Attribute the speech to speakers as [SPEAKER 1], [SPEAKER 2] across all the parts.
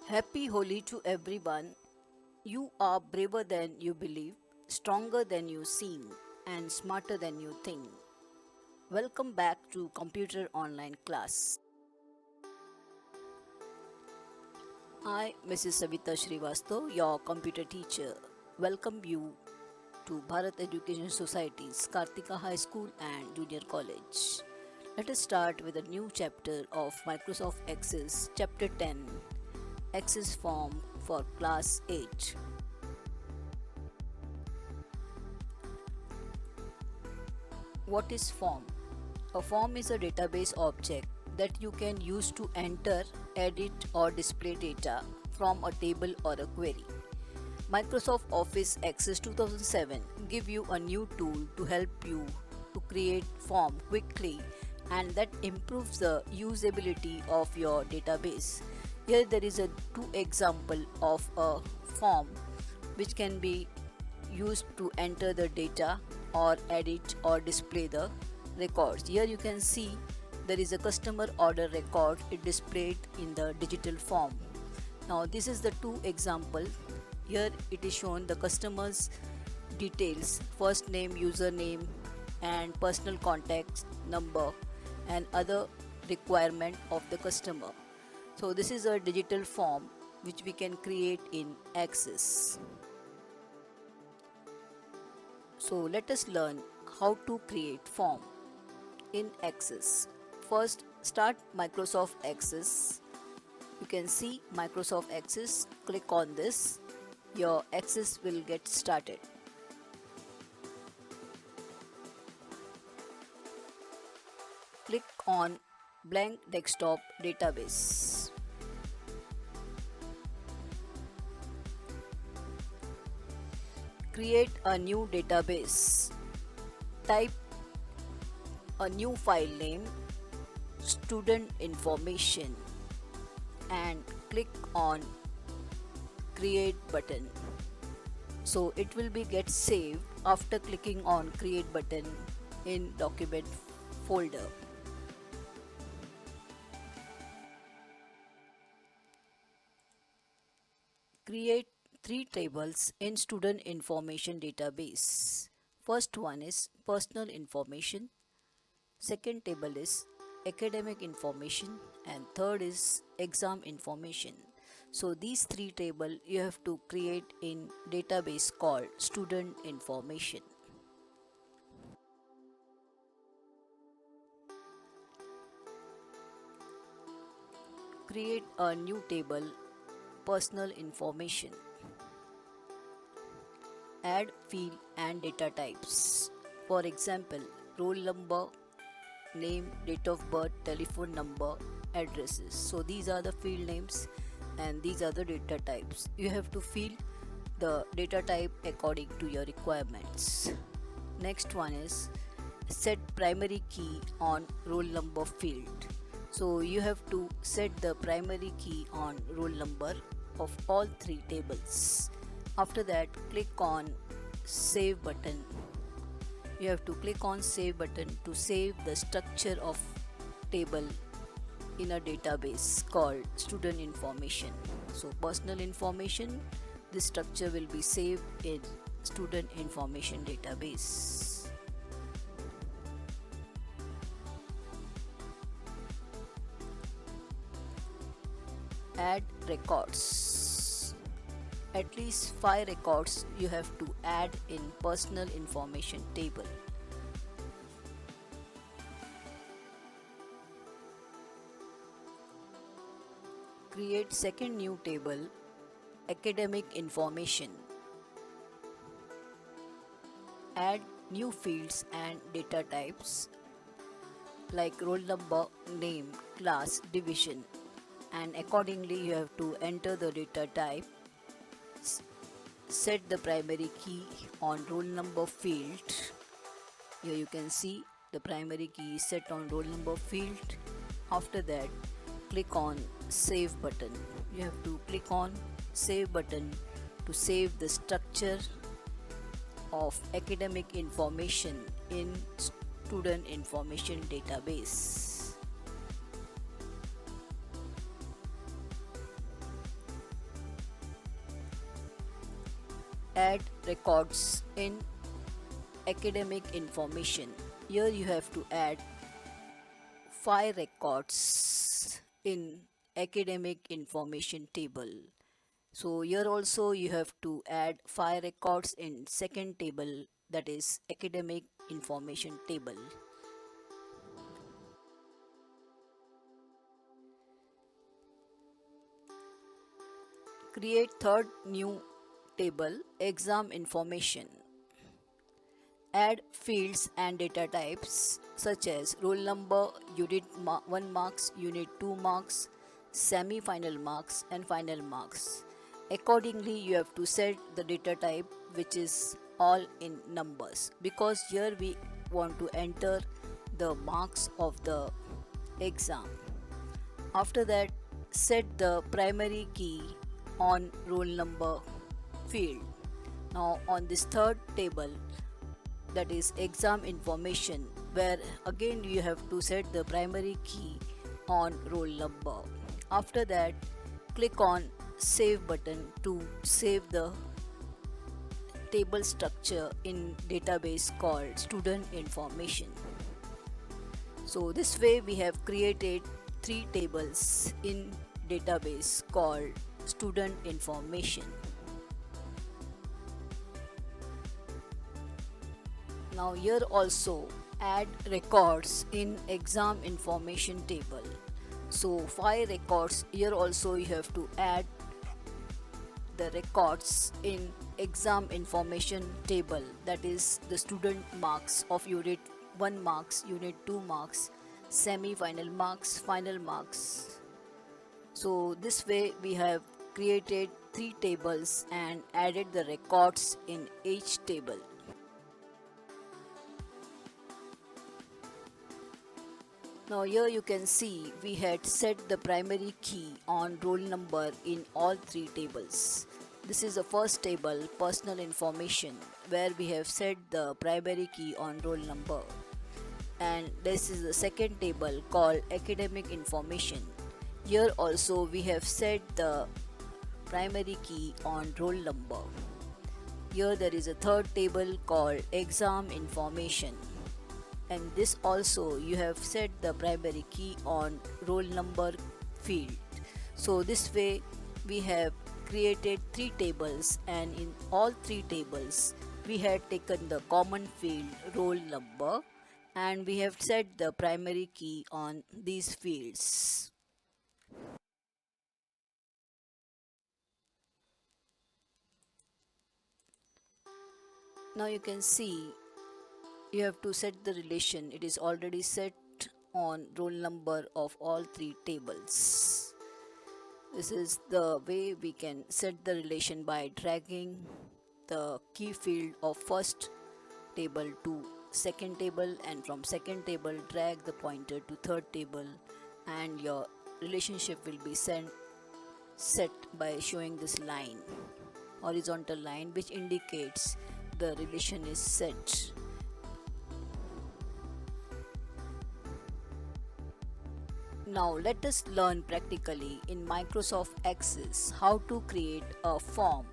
[SPEAKER 1] Happy Holi to everyone. You are braver than you believe, stronger than you seem, and smarter than you think. Welcome back to Computer Online Class. I, Mrs. Savita Srivastav, your computer teacher, welcome you to Bharat Education Society's Kartika High School and Junior College. Let us start with a new chapter of Microsoft Access, Chapter 10, Access Form for Class 8. What is form? A form is a database object that you can use to enter, edit, or display data from a table or a query. Microsoft Office Access 2007 give you a new tool to help you to create form quickly and that improves the usability of your database. Here there is a two example of a form which can be used to enter the data or edit or display the records. Here you can see there is a customer order record, it displayed in the digital form. Now this is the two example. Here it is shown the customer's details, first name, username, and personal contact number and other requirement of the customer. So this is a digital form which we can create in Access. So let us learn how to create form in Access. First, start Microsoft Access. You can see Microsoft Access. Click on this. Your Access will get started. Click on Blank Desktop Database. Create a new database. Type a new file name, student information, and click on create button. So it will be get saved after clicking on create button in document folder. Create three tables in student information database. First one is personal information, second table is academic information, and third is exam information. So these three table you have to create in database called student information. Create a new table personal information. Add field and data types. For example, roll number, name, date of birth, telephone number, addresses. So these are the field names and these are the data types. You have to fill the data type according to your requirements. Next one is set primary key on roll number field. So you have to set the primary key on roll number of all three tables. After that, click on save button. You have to click on save button to save the structure of table in a database called student information. So personal information, this structure will be saved in student information database. Add records. At least 5 records you have to add in personal information table. Create second new table, academic information. Add new fields and data types like roll number, name, class, division, and accordingly you have to enter the data type. Set the primary key on roll number field. Here you can see the primary key is set on roll number field. After that, click on save button. You have to click on save button to save the structure of academic information in student information database. add records in academic information. Here you have to add 5 records in academic information table. So here also you have to add 5 records in second table, that is academic information table. Create third new table, exam information. Add fields and data types such as roll number, unit 1 marks, unit 2 marks, semi-final marks and final marks. Accordingly, you have to set the data type which is all in numbers, because here we want to enter the marks of the exam. After that, set the primary key on roll number field. Now on this third table, that is exam information, where again you have to set the primary key on roll number. After that, click on save button to save the table structure in database called student information. So this way we have created 3 tables in database called student information. Now here also add records in exam information table. So 5 records, here also you have to add the records in exam information table, that is the student marks of unit 1 marks, unit 2 marks, semi-final marks, final marks. So this way we have created 3 tables and added the records in each table. Now here you can see we had set the primary key on roll number in all 3 tables. This is the first table, personal information, where we have set the primary key on roll number. And this is the second table called academic information. Here also we have set the primary key on roll number. Here there is a third table called exam information, and this also you have set the primary key on roll number field. So this way we have created 3 tables, and in all 3 tables we had taken the common field roll number and we have set the primary key on these fields. Now you can see you have to set the relation. It is already set on roll number of all 3 tables. This is the way we can set the relation by dragging the key field of first table to second table, and from second table drag the pointer to third table, and your relationship will be set by showing this line, horizontal line, which indicates the relation is set. Now let us learn practically in Microsoft Access how to create a form.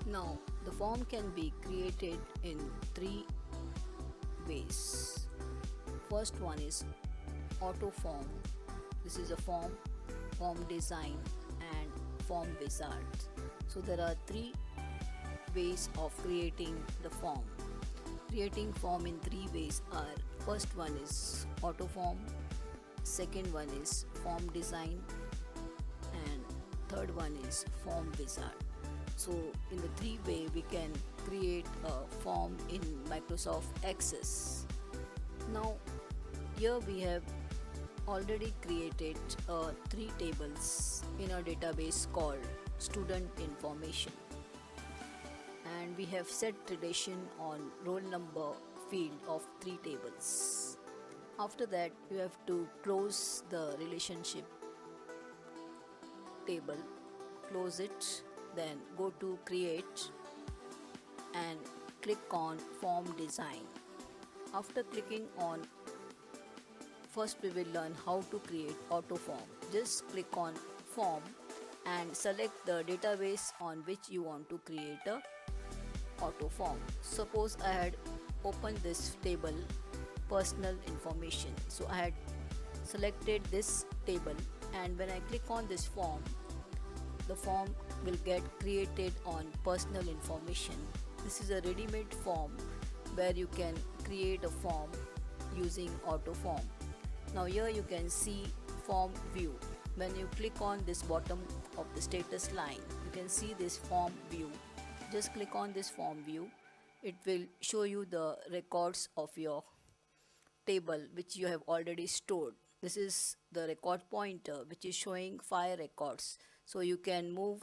[SPEAKER 1] Now the form can be created in 3 ways. First one is auto form. This is a form design and form wizard. So there are 3 ways of creating the form. Creating form in 3 ways are: first one is auto form, second one is form design, and third one is form wizard. So in the 3 way we can create a form in Microsoft Access. Now here we have already created 3 tables in a database called student information, and we have set relation on roll number field of 3 tables. After that you have to close the relationship table, close it, then go to create and click on form design. After clicking on, first we will learn how to create auto form. Just click on form and select the database on which you want to create a auto form. Suppose I had opened this table personal information, so I had selected this table, and when I click on this form, the form will get created on personal information. This is a ready-made form where you can create a form using auto form. Now here you can see form view. When you click on this bottom of the status line, you can see this form view. Just click on this form view. It will show you the records of your table which you have already stored. This is the record pointer which is showing 5 records. So you can move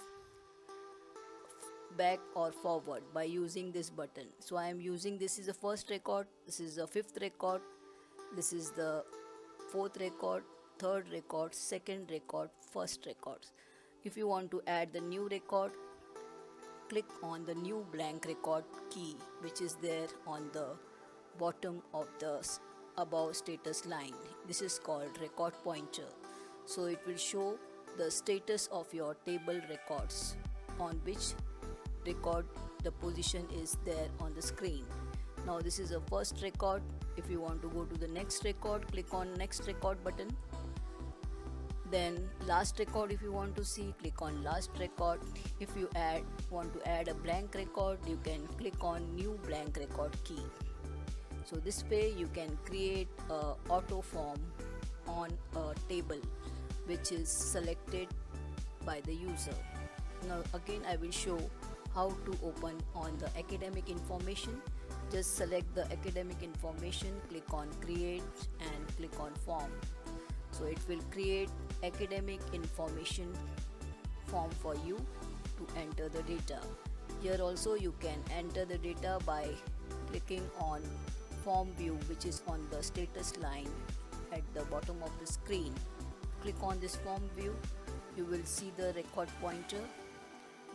[SPEAKER 1] back or forward by using this button. So I am using, this is the first record, this is the fifth record, this is the fourth record, third record, second record, first record. If you want to add the new record, click on the new blank record key which is there on the bottom of the above status line. This is called record pointer. So it will show the status of your table records, on which record the position is there on the screen. Now this is the first record. If you want to go to the next record, click on next record button. Then last record, if you want to see, click on last record. If you want to add a blank record, you can click on new blank record key. So this way you can create a auto form on a table which is selected by the user. Now again I will show how to open on the academic information. Just select the academic information, click on create and click on form. So it will create academic information form for you to enter the data. Here also you can enter the data by clicking on form view which is on the status line at the bottom of the screen. Click on this form view, you will see the record pointer.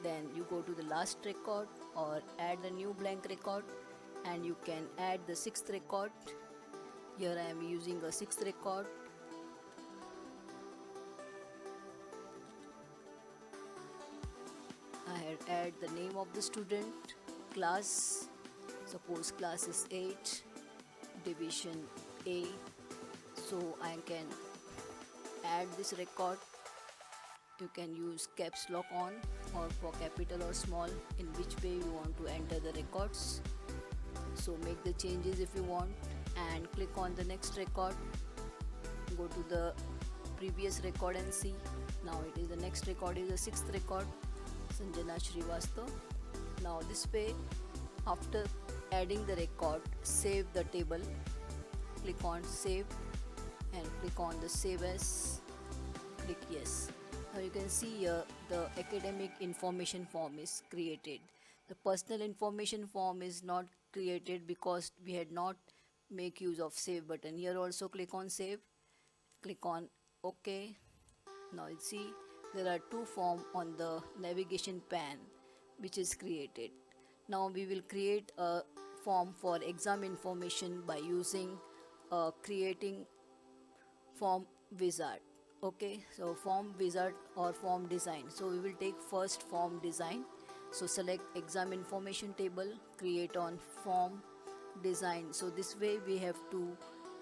[SPEAKER 1] Then you go to the last record or add a new blank record, and you can add the sixth record. Here I am using a sixth record. I had add the name of the student, class, suppose class is 8, division A. So I can add this record. You can use caps lock on or for capital or small, in which way you want to enter the records. So make the changes if you want and click on the next record. Go to the previous record and see. Now it is the next record is the sixth record, Sanjana Srivastava. Now this way, after adding the record, save the table. Click on save and click on the save as. Click yes. Now you can see here the academic information form is created. The personal information form is not created because we had not make use of save button. Here also click on save, click on OK. Now you see there are two forms on the navigation pane which is created. Now we will create a form for exam information by using creating form wizard. Okay, so form wizard or form design. So we will take first form design. So select exam information table, create on form design. So this way we have to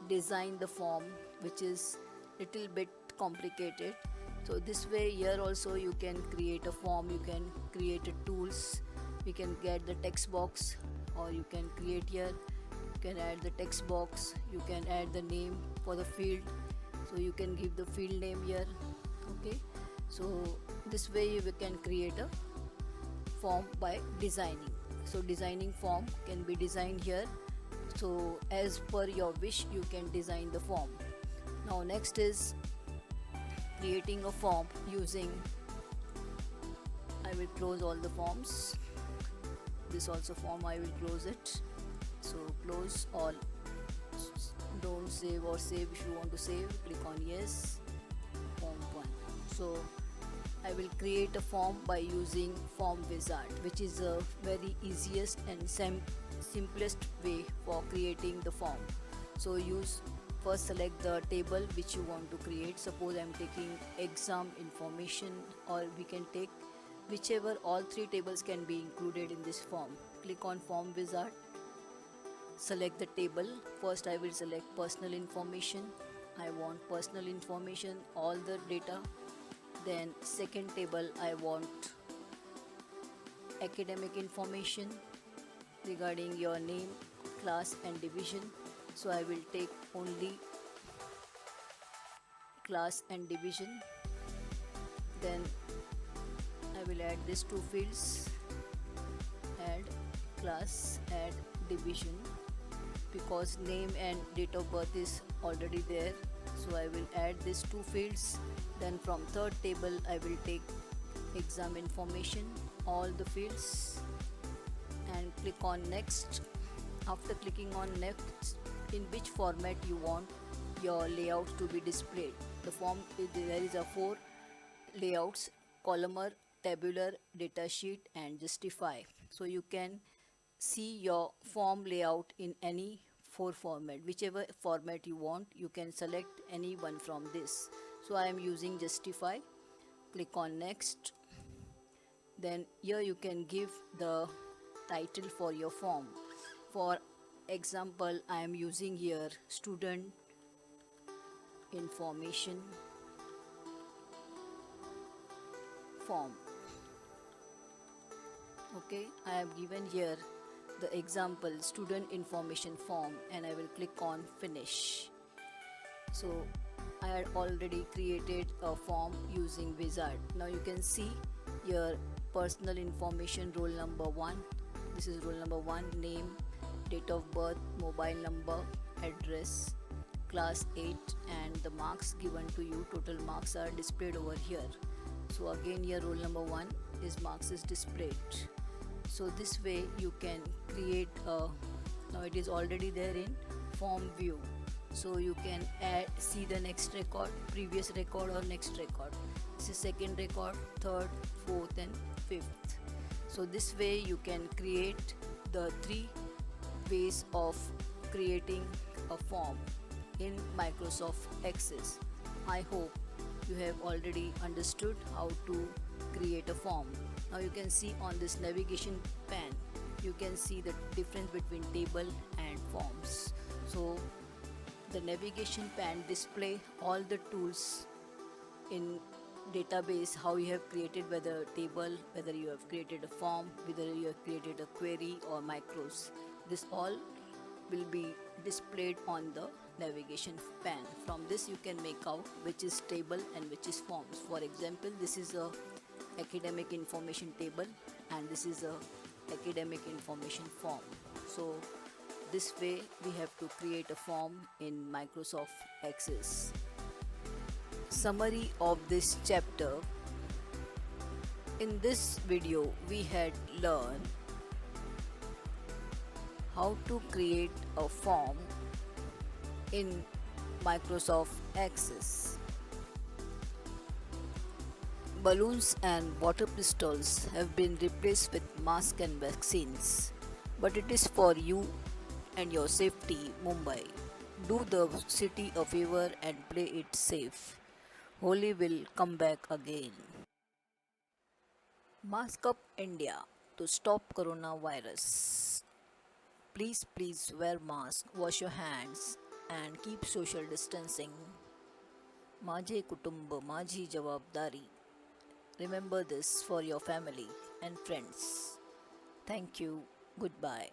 [SPEAKER 1] design the form, which is little bit complicated. So this way here also you can create a form, you can create a tools, you can get the text box, or you can create here, you can add the text box, you can add the name for the field. So you can give the field name here. Okay, so this way you can create a form by designing. So designing form can be designed here. So as per your wish you can design the form. Now next is creating a form using, I will close all the forms. This also form I will close it. So close all. Don't save or save. If you want to save, click on yes, form 1. So I will create a form by using form wizard, which is a very easiest and simplest way for creating the form. So use first select the table which you want to create. Suppose I'm taking exam information, or we can take whichever, all three tables can be included in this form. Click on form wizard, select the table. First I will select personal information. I want personal information, all the data. Then second table I want academic information regarding your name, class and division. So I will take only class and division. Then I will add these two fields, add class, add division, because name and date of birth is already there, so I will add these two fields. Then from third table I will take exam information, all the fields, and click on next. After clicking on next, in which format you want your layout to be displayed. The form, there is a 4 layouts: columnar, tabular, datasheet and justify. So you can see your form layout in any 4 format. Whichever format you want, you can select any one from this. So I am using justify. Click on next. Then here you can give the title for your form. For example, I am using here student information form. Okay, I have given here the example student information form, and I will click on finish. So I had already created a form using wizard. Now you can see your personal information, roll number 1. This is roll number 1, name, date of birth, mobile number, address, class 8, and the marks given to you. Total marks are displayed over here. So again here roll number 1 is marks is displayed. So this way you can create a, now it is already there in form view. So you can see the next record, previous record or next record. This is second record, third, fourth and fifth. So this way you can create the 3 ways of creating a form in Microsoft Access. I hope you have already understood how to create a form. Now you can see on this navigation pane, you can see the difference between table and forms. So the navigation pane display all the tools in database, how you have created, whether table, whether you have created a form, whether you have created a query or macros. This all will be displayed on the navigation pane. From this you can make out which is table and which is forms. For example, this is a academic information table and this is a academic information form. So this way we have to create a form in Microsoft Access. Summary of this chapter. In this video we had learned how to create a form in Microsoft Access. Balloons and water pistols have been replaced with masks and vaccines, but it is for you and your safety, Mumbai. Do the city a favor and play it safe. Holi will come back again. Mask Up India to stop coronavirus. Please wear mask, wash your hands and keep social distancing. माझे कुटुंब माझी जवाबदारी. Remember this for your family and friends. Thank you. Goodbye.